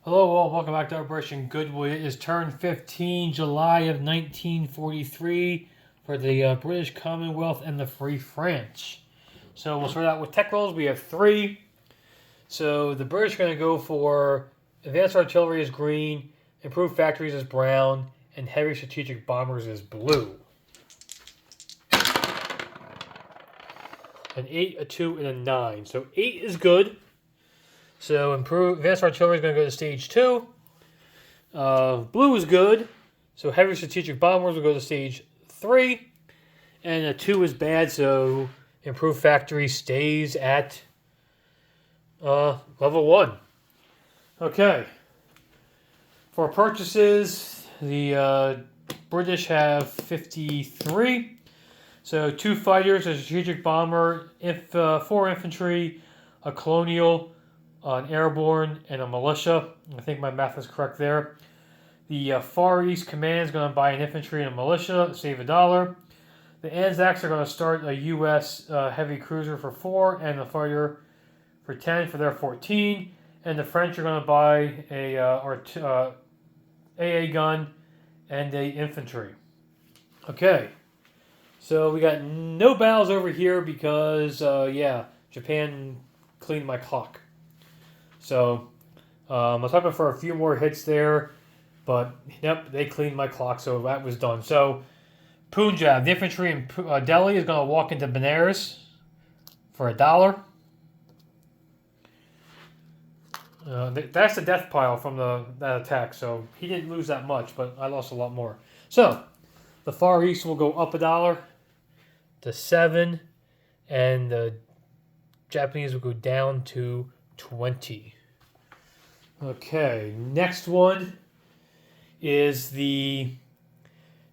Hello, all. Welcome back to Operation Goodwood. It is turn 15, July of 1943, for the British Commonwealth and the Free France. So we'll start out with tech rolls. We have three. So the British are going to go for advanced artillery is green, improved factories is brown, and heavy strategic bombers is blue. An 8, a 2, and a 9. So 8 is good. So advanced artillery is going to go to stage 2. Blue is good. So heavy strategic bombers will go to stage 3. And a 2 is bad, so improved factory stays at level 1. Okay. For purchases, the British have 53. So 2 fighters, a strategic bomber, 4 infantry, a colonial, an airborne, and a militia. I think my math is correct there. The Far East Command is going to buy an infantry and a militia, save $1. The Anzacs are going to start a U.S. Heavy cruiser for 4 and a fighter for 10 for their 14. And the French are going to buy a AA gun and a infantry. Okay, so we got no battles over here because, Japan cleaned my clock. So I was hoping for a few more hits there, but yep, they cleaned my clock, so that was done. So Punjab, the infantry in Delhi is going to walk into Benares for $1. That's the death pile from that attack, so he didn't lose that much, but I lost a lot more. So the Far East will go up $1 to 7, and the Japanese will go down to 20. Okay, next one is the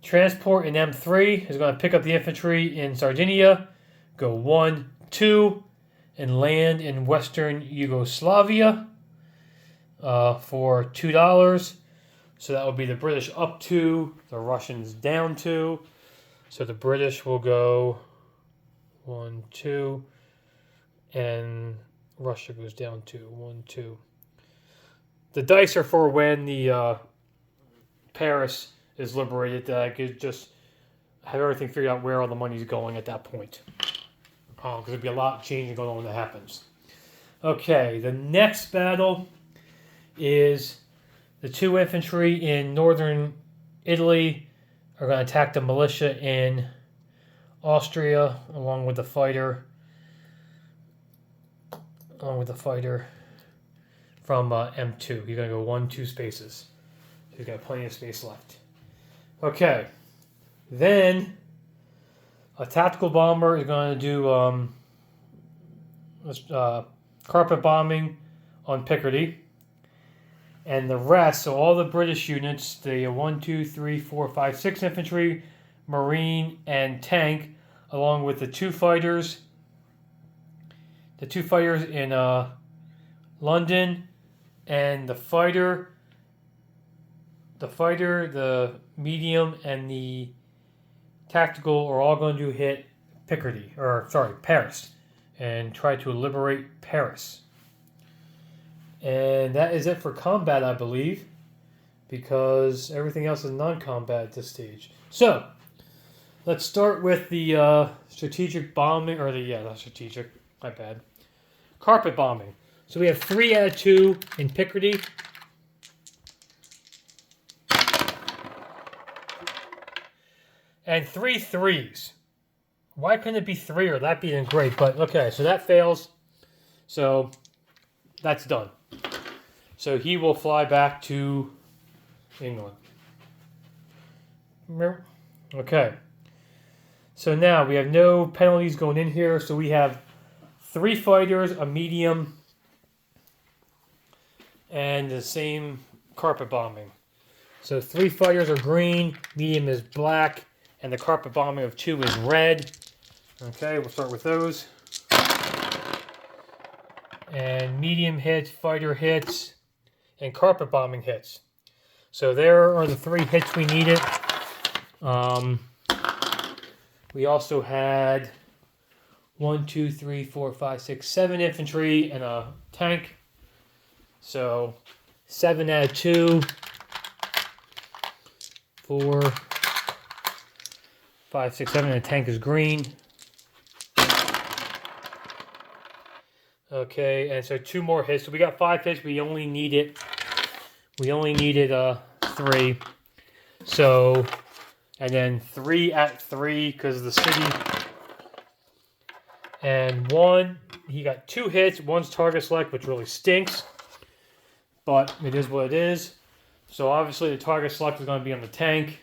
transport in M3 is going to pick up the infantry in Sardinia, go 1, 2, and land in Western Yugoslavia for $2. So that will be the British up 2, the Russians down 2. So the British will go 1, 2, and Russia goes down 2, 1, 2. The dice are for when the Paris is liberated. I could just have everything figured out where all the money's going at that point. Because there'll be a lot of changing going on when that happens. Okay, the next battle is the 2 infantry in northern Italy are going to attack the militia in Austria along with the fighter. From M2. You're going to go 1, 2 spaces. So you've got plenty of space left. Okay. Then a tactical bomber is going to do carpet bombing on Picardy. And the rest, so all the British units, the 1, 2, 3, 4, 5, 6 infantry, marine, and tank, along with the 2 fighters. The 2 fighters in London, and the medium, and the tactical are all going to hit Paris, and try to liberate Paris. And that is it for combat, I believe, because everything else is non-combat at this stage. So, let's start with the strategic bombing, not strategic, my bad. Carpet bombing. So we have 3 out of 2 in Picardy. And 3 threes. Why couldn't it be 3 or that being great? But okay, so that fails. So that's done. So he will fly back to England. Okay. So now we have no penalties going in here. So we have 3 fighters, a medium, and the same carpet bombing. So 3 fighters are green, medium is black, and the carpet bombing of 2 is red. Okay, we'll start with those. And medium hits, fighter hits, and carpet bombing hits. So there are the 3 hits we needed. We also had 1, 2, 3, 4, 5, 6, 7 infantry and a tank. So 7 out of 2. 4, 5, 6, 7. And the tank is green. Okay, and so 2 more hits. So we got 5 hits. We only needed 3. So, and then 3 at 3 because of the city. And 1, he got 2 hits. 1's target select, which really stinks. But it is what it is. So obviously the target select is going to be on the tank.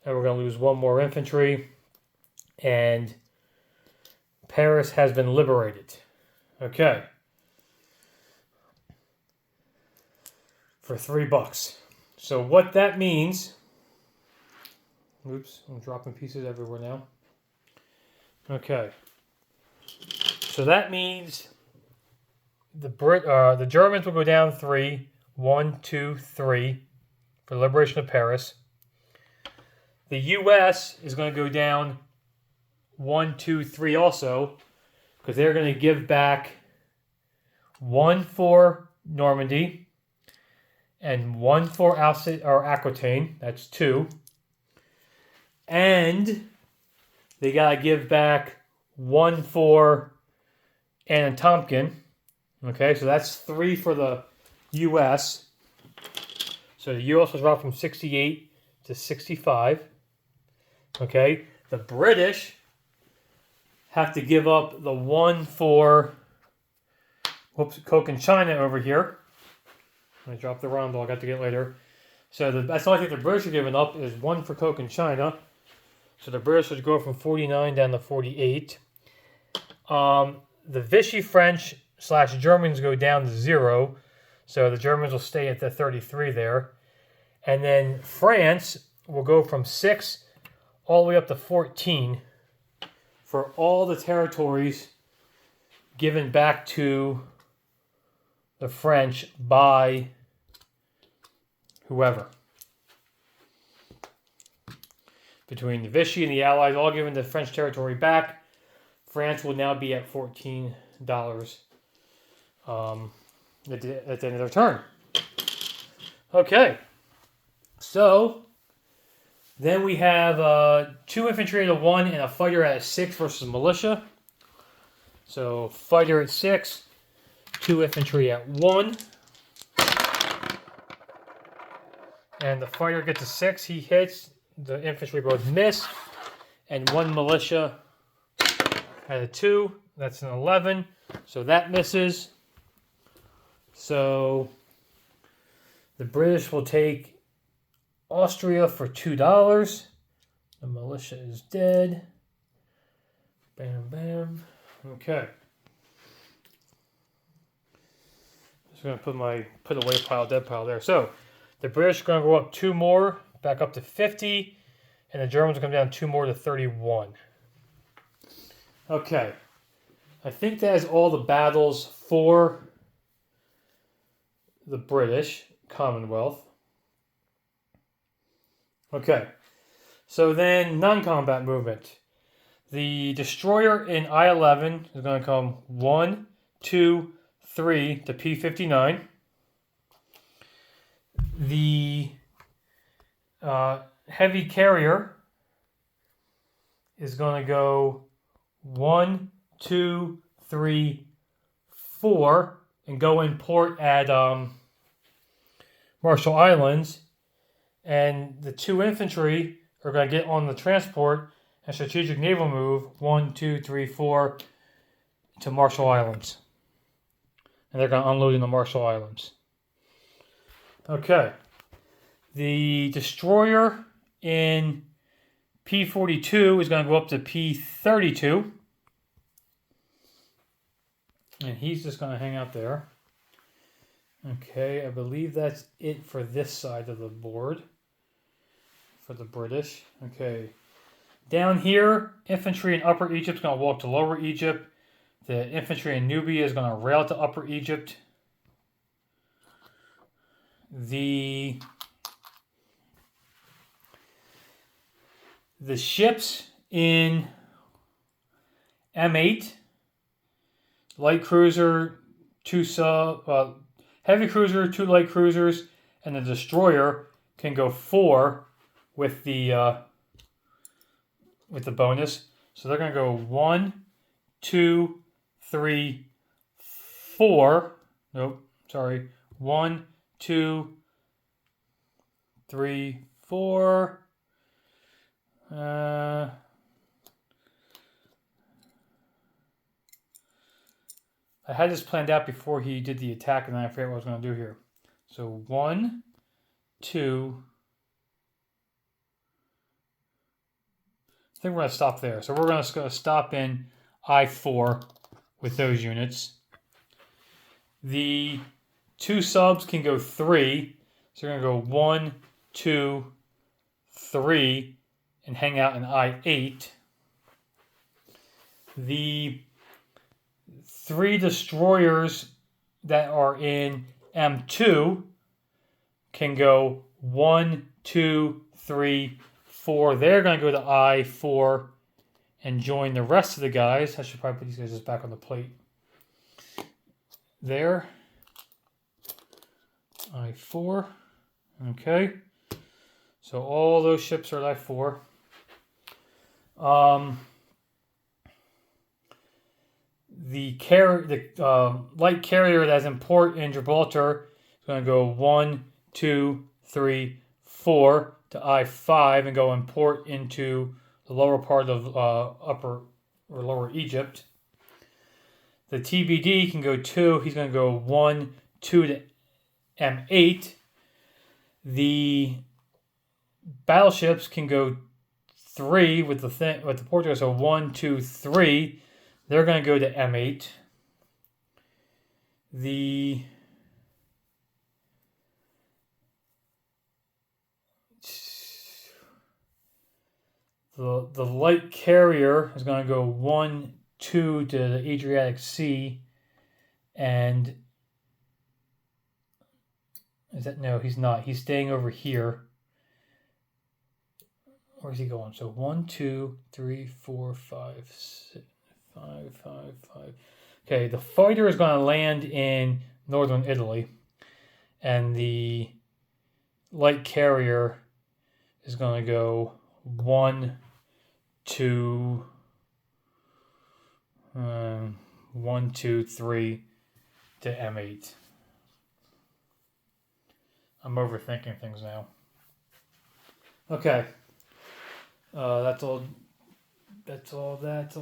And we're going to lose 1 more infantry. And Paris has been liberated. Okay. For $3. So what that means... Oops, I'm dropping pieces everywhere now. Okay. So that means the Germans will go down 3. 1, 2, 3 for liberation of Paris. The U.S. is going to go down 1, 2, 3 also, because they're going to give back 1 for Normandy and 1 for Aquitaine. That's 2. And they got to give back 1 for Antietam. Okay, so that's 3 for the U.S. So the U.S. was dropped from 68 to 65. Okay, the British have to give up the 1 for Cochinchina over here. I dropped the round dog. I got to get later. So that's the only thing the British are giving up is 1 for Cochinchina. So the British would go from 49 down to 48. The Vichy French / Germans go down to 0. So the Germans will stay at the 33 there. And then France will go from 6 all the way up to 14 for all the territories given back to the French by whoever. Between the Vichy and the Allies all giving the French territory back, France will now be at $14 at the end of their turn. Okay. So, then we have 2 infantry at a 1 and a fighter at a 6 versus militia. So, fighter at 6, 2 infantry at 1. And the fighter gets a 6, he hits. The infantry both miss. And 1 militia at a 2, that's an 11. So that misses. So the British will take Austria for $2. The militia is dead. Bam, bam. Okay. Just going to put away pile, dead pile there. So the British are going to go up 2 more, back up to 50. And the Germans will come down 2 more to 31. Okay. I think that is all the battles for the British Commonwealth. Okay. So then, non-combat movement. The destroyer in I-11 is going to come 1, 2, 3 to P-59. The heavy carrier is going to go 1, 2, 3, 4 and go in port at Marshall Islands. And the 2 infantry are going to get on the transport and strategic naval move 1, 2, 3, 4 to Marshall Islands. And they're going to unload in the Marshall Islands. Okay. The destroyer in P-42 is going to go up to P-32. And he's just going to hang out there. Okay, I believe that's it for this side of the board. For the British. Okay. Down here, infantry in Upper Egypt is going to walk to Lower Egypt. The infantry in Nubia is going to rail to Upper Egypt. The ships in M8, light cruiser, 2 sub, heavy cruiser, 2 light cruisers, and the destroyer can go 4 with the bonus. So they're going to go 1, 2, 3, 4. Nope, sorry. 1, 2, 3, 4. I had this planned out before he did the attack, and then I forget what I was going to do here. So 1, 2. I think we're going to stop there. So we're going to stop in I4 with those units. The 2 subs can go 3. So we're going to go 1, 2, 3, and hang out in I8. The 3 destroyers that are in M2 can go 1, 2, 3, 4. They're going to go to I4 and join the rest of the guys. I should probably put these guys just back on the plate. There. I4. Okay. So all those ships are at I4. The light carrier that's in port in Gibraltar is going to go 1, 2, 3, 4 to I5 and go in port into the lower part of upper or lower Egypt. The TBD can go 2. He's going to go 1, 2 to M8. The battleships can go 3 with the Portugal. So 1, 2, 3. They're going to go to M8. The light carrier is going to go 1, 2 to the Adriatic Sea, and no, he's not. He's staying over here. Where's he going? So 1, 2, 3, 4, 5, 6, 5, 5, 5. Okay, the fighter is going to land in northern Italy, and the light carrier is going to go 1, 2, 1, 2, 3 to M8. I'm overthinking things now. Okay. That's all that.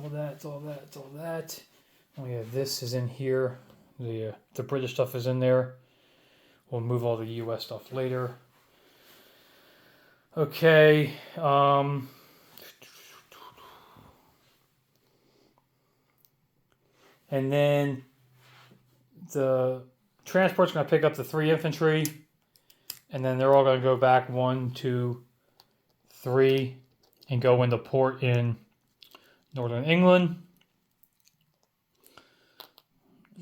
Oh yeah, this is in here. The British stuff is in there. We'll move all the US stuff later. Okay. And then the transport's going to pick up the 3 infantry, and then they're all going to go back 1, 2, 3, and go into port in northern England.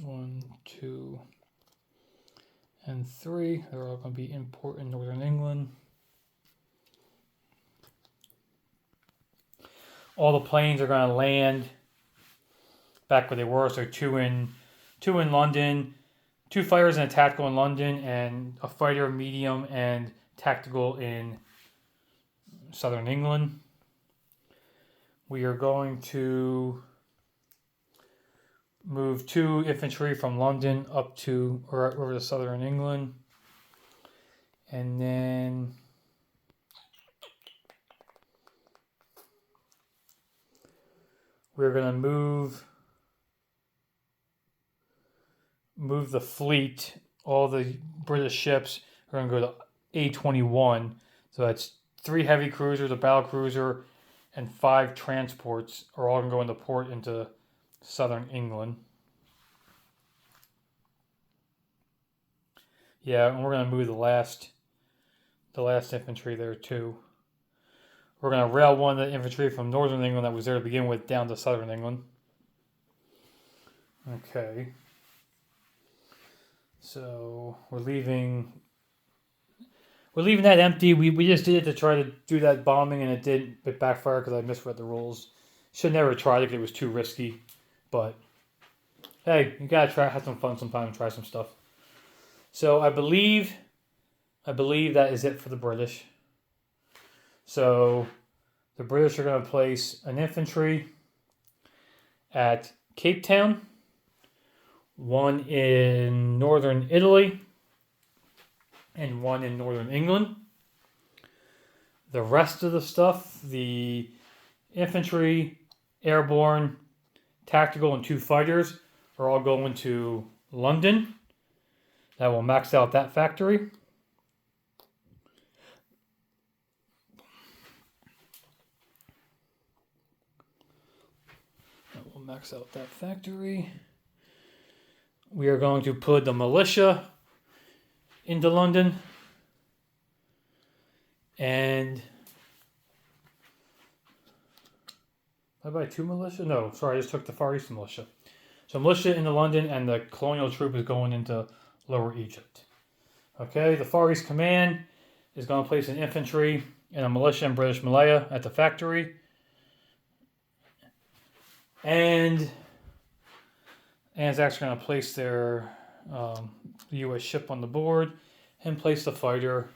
1, 2, and 3. They're all going to be in port in northern England. All the planes are going to land back where they were. So 2 in London, 2 fighters and a tactical in London, and a fighter, medium, and tactical in southern England. We are going to move 2 infantry from London up to or over to southern England, and then we're going to move the fleet. All the British ships are going to go to A21. So that's 3 heavy cruisers, a battle cruiser, and 5 transports are all going to go into port into southern England. Yeah, and we're going to move the last infantry there too. We're going to rail one of the infantry from northern England that was there to begin with down to southern England. Okay. So we're leaving that empty. We just did it to try to do that bombing, and it backfired because I misread the rules. Should never have tried it because it was too risky. But hey, you gotta have some fun sometime and try some stuff. So I believe that is it for the British. So the British are going to place an infantry at Cape Town, one in northern Italy, and one in northern England. The rest of the stuff, the infantry, airborne, tactical, and 2 fighters, are all going to London. That will max out that factory. That will max out that factory. We are going to put the militia into London. And did I buy 2 militia? No, sorry, I just took the Far East militia. So militia into London, and the colonial troop is going into Lower Egypt. Okay, the Far East Command is going to place an infantry and a militia in British Malaya at the factory. And Anzac's going to place their U.S. ship on the board and place the fighter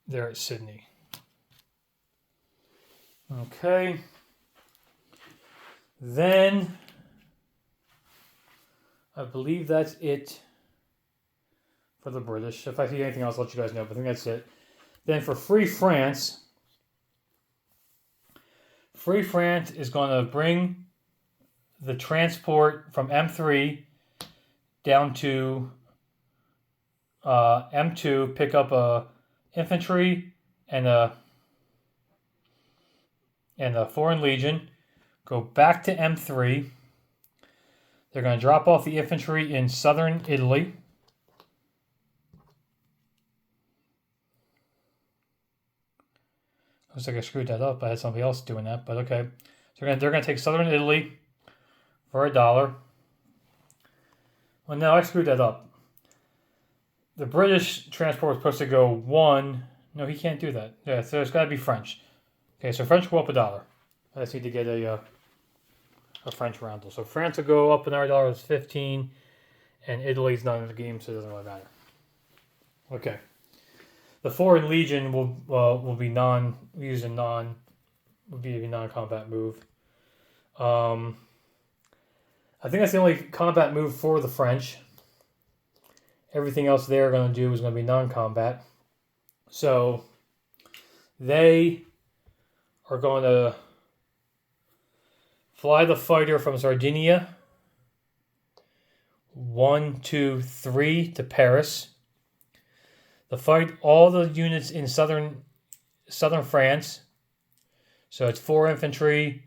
there at Sydney. Okay. Then I believe that's it for the British. If I see anything else, I'll let you guys know, but I think that's it. Then for Free France is going to bring the transport from M3 down to M2, pick up a infantry and a Foreign Legion, go back to M3. They're going to drop off the infantry in southern Italy. Looks like I screwed that up. I had somebody else doing that, but okay. So they're going to take southern Italy for $1. Well, no, I screwed that up. The British transport was supposed to go 1. No, he can't do that. Yeah, so it's got to be French. Okay, so French will go up $1. I just need to get a French roundel. So France will go up another $1, is 15, and Italy's not in the game, so it doesn't really matter. Okay. The Foreign Legion will be would be a non-combat move. I think that's the only combat move for the French. Everything else they're going to do is going to be non-combat. So they are going to fly the fighter from Sardinia 1, 2, 3 to Paris. The fight all the units in southern France. So it's 4 infantry,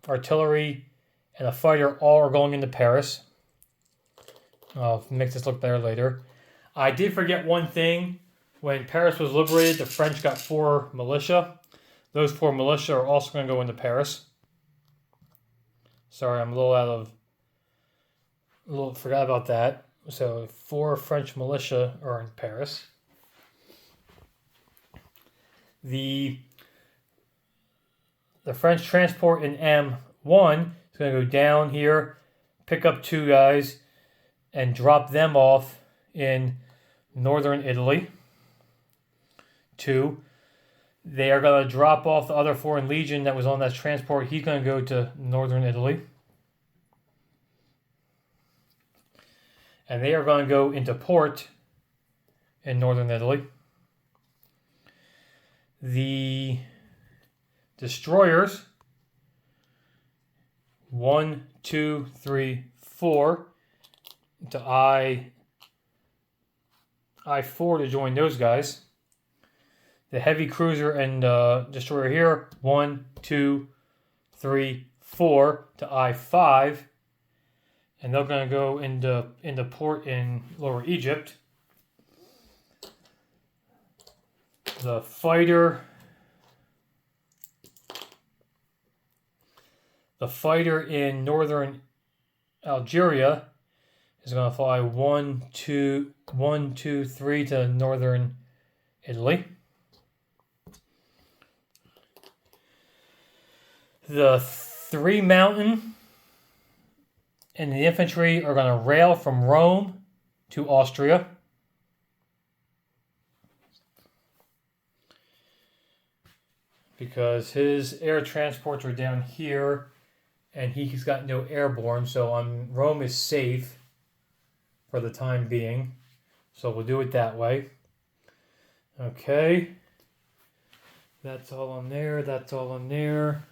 artillery, and a fighter. All are going into Paris. I'll make this look better later. I did forget one thing. When Paris was liberated, the French got 4 militia. Those 4 militia are also going to go into Paris. Sorry, I'm a little forgot about that. So 4 French militia are in Paris. The French transport in M1 is going to go down here, pick up 2 guys, and drop them off in northern Italy. 2. They are going to drop off the other Foreign Legion that was on that transport. He's going to go to northern Italy. And they are going to go into port in northern Italy. The destroyers, 1, 2, 3, 4, to I4 to join those guys. The heavy cruiser and destroyer here, 1, 2, 3, 4 to I5. And they're going to go into port in Lower Egypt. The fighter in northern Algeria is going to fly 1, 2, 3 to northern Italy. The 3 mountain and the infantry are going to rail from Rome to Austria. Because his air transports are down here, and he's got no airborne, so Rome is safe for the time being. So we'll do it that way. Okay. That's all on there. That's all on there.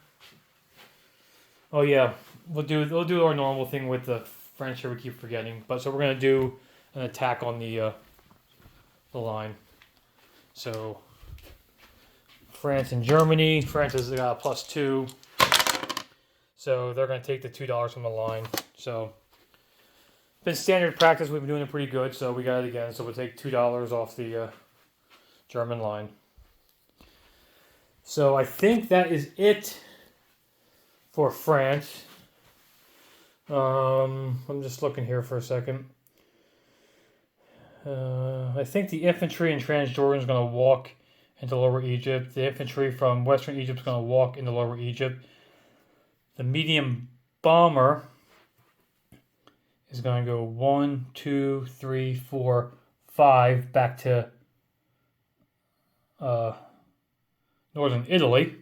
Oh yeah, we'll do our normal thing with the French here. We keep forgetting, but so we're gonna do an attack on the line. So France and Germany. France has got a +2, so they're gonna take the $2 from the line. So been standard practice. We've been doing it pretty good, so we got it again. So we'll take $2 off the German line. So I think that is it for France. I'm just looking here for a second. I think the infantry in Transjordan is going to walk into Lower Egypt. The infantry from Western Egypt is going to walk into Lower Egypt. The medium bomber is going to go 1, 2, 3, 4, 5 back to northern Italy.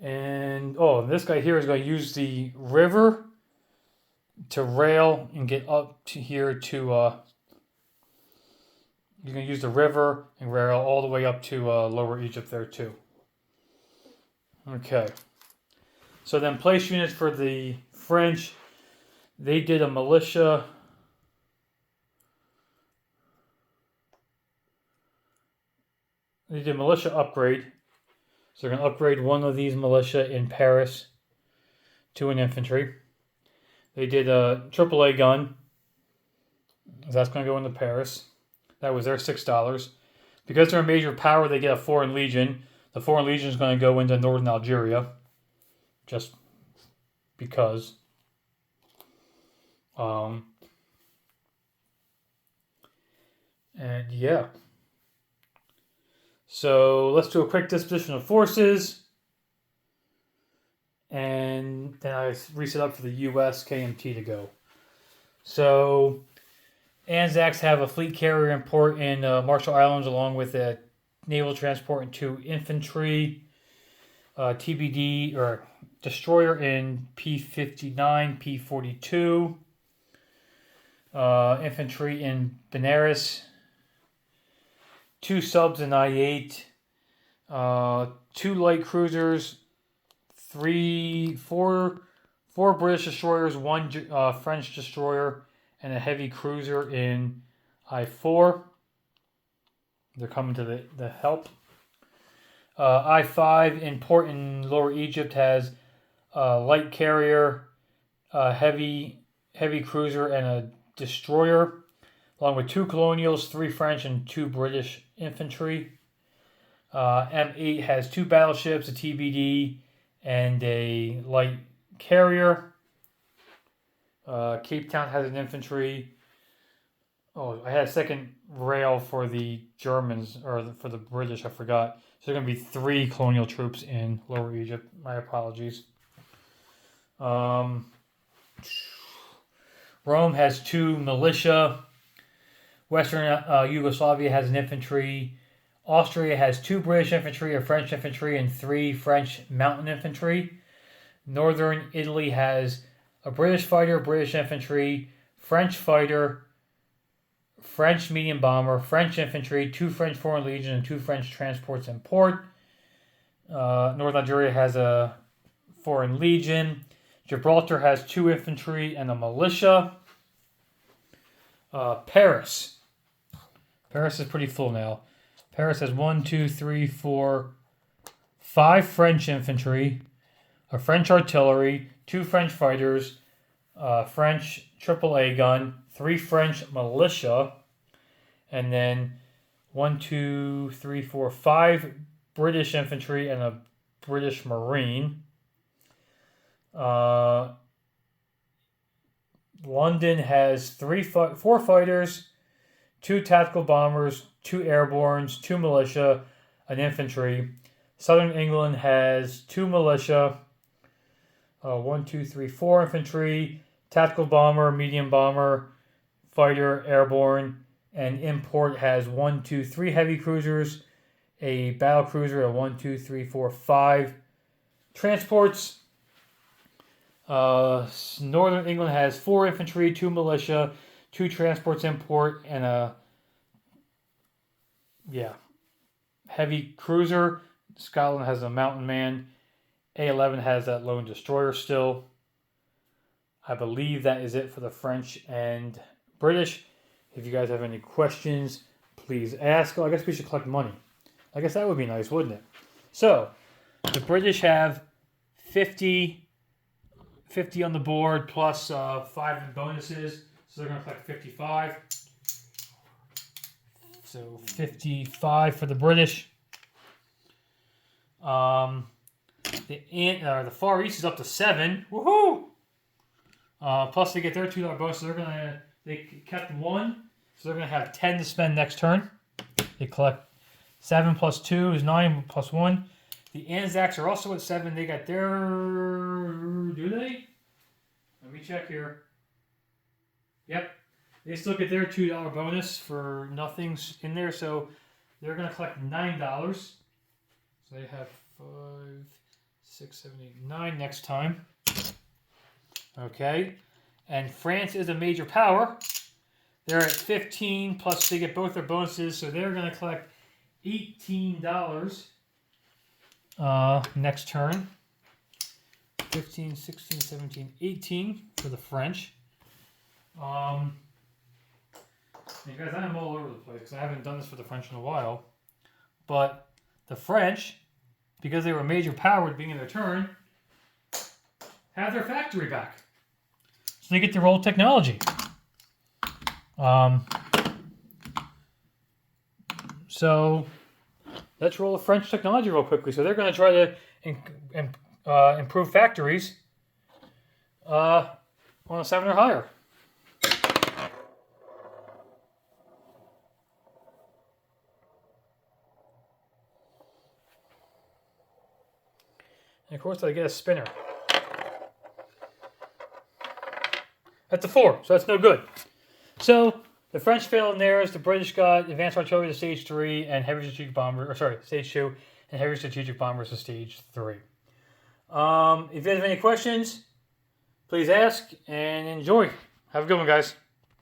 And this guy here is going to use the river to rail and get up to here to you can use the river and rail all the way up to Lower Egypt there too. Okay. So then place units for the French, they did a militia. They did militia upgrade. So they're going to upgrade one of these militia in Paris to an infantry. They did a AAA gun. That's going to go into Paris. That was their $6. Because they're a major power, they get a Foreign Legion. The Foreign Legion is going to go into northern Algeria. Just because. And yeah. So let's do a quick disposition of forces. And then I reset up for the US KMT to go. So Anzacs have a fleet carrier in port in Marshall Islands along with a naval transport and 2 infantry. TBD or destroyer in P-59, P-42. Infantry in Benares. 2 subs in I-8. 2 light cruisers. 4 British destroyers, 1 French destroyer, and a heavy cruiser in I-4. They're coming to the help. I-5 in port in Lower Egypt has a light carrier, a heavy cruiser, and a destroyer, along with 2 colonials, 3 French, and 2 British infantry. M8 has 2 battleships, a TBD, and a light carrier. Cape Town has an infantry. Oh, I had a second rail for the Germans, or for the British, I forgot. So there's going to be 3 colonial troops in Lower Egypt. My apologies. Rome has 2 militia. Western Yugoslavia has an infantry. Austria has 2 British infantry, a French infantry, and 3 French mountain infantry. Northern Italy has a British fighter, British infantry, French fighter, French medium bomber, French infantry, 2 French Foreign Legion, and 2 French transports in port. North Algeria has a Foreign Legion. Gibraltar has 2 infantry and a militia. Paris. Paris is pretty full now. Paris has 1, 2, 3, 4, 5 French infantry, a French artillery, 2 French fighters, French AAA gun, 3 French militia, and then 1, 2, 3, 4, 5 British infantry and a British Marine. London has 4 fighters, 2 tactical bombers, 2 airbornes, 2 militia, an infantry. Southern England has 2 militia, 1, 2, 3, 4 infantry, tactical bomber, medium bomber, fighter, airborne, and import has 1, 2, 3 heavy cruisers, a battle cruiser, a 1, 2, 3, 4, 5 transports. Northern England has 4 infantry, 2 militia, 2 transports import, and a heavy cruiser. Scotland has a mountain man. A11 has that lone destroyer still. I believe that is it for the French and British. If you guys have any questions, please ask. Oh, I guess we should collect money. I guess that would be nice, wouldn't it? So, the British have 50 on the board plus 5 in bonuses. So they're going to collect 55. So 55 for the British. The Far East is up to 7. Woohoo! Plus they get their $2 bonus. So they kept 1. So they're gonna have 10 to spend next turn. They collect 7 plus 2 is 9 plus 1. The Anzacs are also at 7. They got their... Do they? Let me check here. Yep. They still get their $2 bonus for nothing's in there. So they're going to collect $9. So they have 5, 6, 7, 8, 9 next time. Okay. And France is a major power. They're at 15, plus they get both their bonuses. So they're going to collect $18 next turn. 15, 16, 17, 18 for the French. You guys, I'm all over the place because I haven't done this for the French in a while. But the French, because they were a major power at the beginning of their turn, have their factory back. So they get their old technology. So let's roll the French technology real quickly. So they're going to try to improve factories on a 7 or higher. And of course I get a spinner. That's a 4, so that's no good. So the French failed in theirs. The British got advanced artillery to stage 3 and heavy strategic bombers, stage 2, and heavy strategic bombers to stage 3. If you guys have any questions, please ask and enjoy. Have a good one, guys.